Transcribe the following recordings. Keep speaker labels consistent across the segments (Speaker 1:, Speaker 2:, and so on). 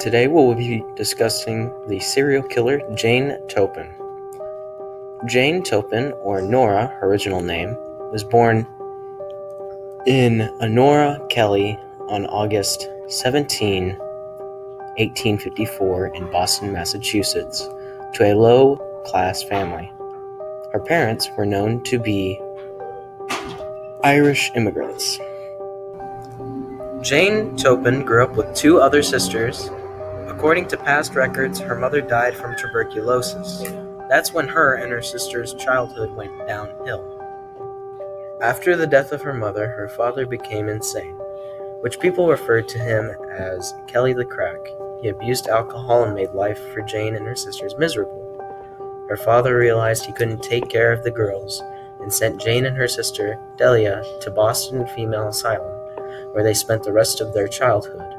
Speaker 1: Today we'll be discussing the serial killer Jane Toppan. Jane Toppan, or Nora, her original name, was born in Honora, Kelly on August 17, 1854 in Boston, Massachusetts, to a low-class family. Her parents were known to be Irish immigrants. Jane Toppan grew up with two other sisters. According to past records, her mother died from tuberculosis. That's when her and her sister's childhood went downhill. After the death of her mother, her father became insane, which people referred to him as Kelly the Crack. He abused alcohol and made life for Jane and her sisters miserable. Her father realized he couldn't take care of the girls and sent Jane and her sister, Delia, to Boston Female Asylum, where they spent the rest of their childhood.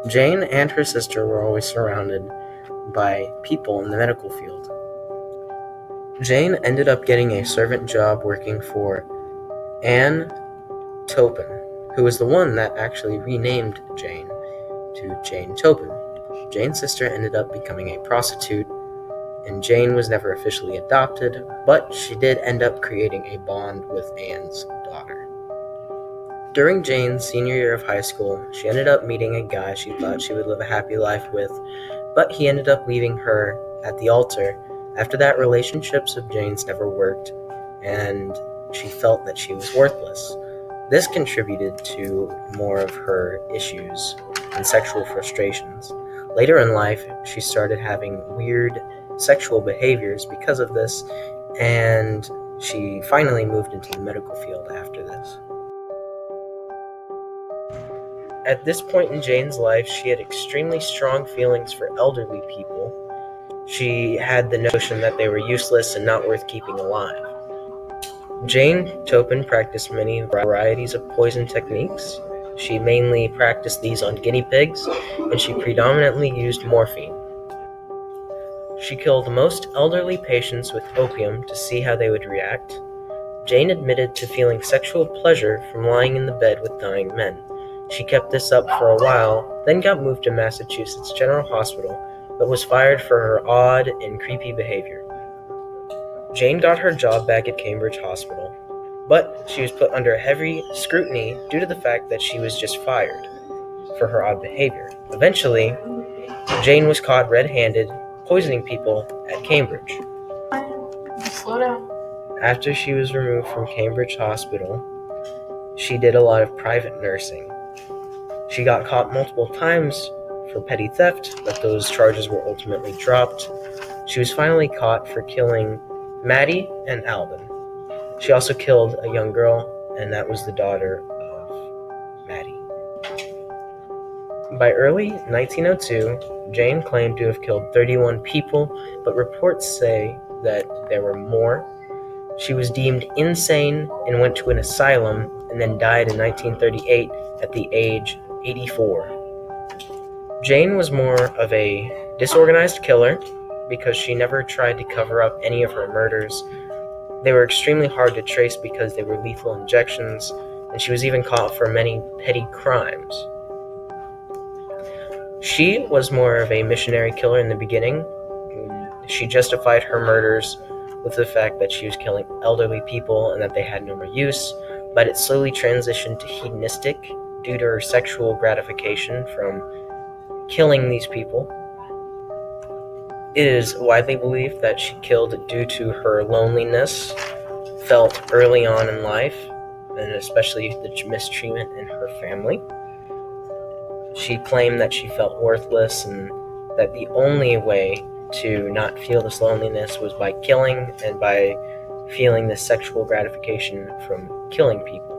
Speaker 1: Jane and her sister were always surrounded by people in the medical field. Jane ended up getting a servant job working for Anne Toppan, who was the one that actually renamed Jane to Jane Toppan. Jane's sister ended up becoming a prostitute, and Jane was never officially adopted, but she did end up creating a bond with Anne's daughter. During Jane's senior year of high school, she ended up meeting a guy she thought she would live a happy life with, but he ended up leaving her at the altar. After that, relationships of Jane's never worked, and she felt that she was worthless. This contributed to more of her issues and sexual frustrations. Later in life, she started having weird sexual behaviors because of this, and she finally moved into the medical field after this. At this point in Jane's life, she had extremely strong feelings for elderly people. She had the notion that they were useless and not worth keeping alive. Jane Toppan practiced many varieties of poison techniques. She mainly practiced these on guinea pigs, and she predominantly used morphine. She killed most elderly patients with opium to see how they would react. Jane admitted to feeling sexual pleasure from lying in the bed with dying men. She kept this up for a while, then got moved to Massachusetts General Hospital, but was fired for her odd and creepy behavior. Jane got her job back at Cambridge Hospital, but she was put under heavy scrutiny due to the fact that she was just fired for her odd behavior. Eventually, Jane was caught red-handed poisoning people at Cambridge.
Speaker 2: Slow down.
Speaker 1: After she was removed from Cambridge Hospital, she did a lot of private nursing. She got caught multiple times for petty theft, but those charges were ultimately dropped. She was finally caught for killing Maddie and Alvin. She also killed a young girl, and that was the daughter of Maddie. By early 1902, Jane claimed to have killed 31 people, but reports say that there were more. She was deemed insane and went to an asylum, and then died in 1938 at the age 84. Jane was more of a disorganized killer because she never tried to cover up any of her murders. They were extremely hard to trace because they were lethal injections, and she was even caught for many petty crimes. She was more of a missionary killer in the beginning. She justified her murders with the fact that she was killing elderly people and that they had no more use, but it slowly transitioned to hedonistic due to her sexual gratification from killing these people. It is widely believed that she killed due to her loneliness felt early on in life, and especially the mistreatment in her family. She claimed that she felt worthless and that the only way to not feel this loneliness was by killing and by feeling this sexual gratification from killing people.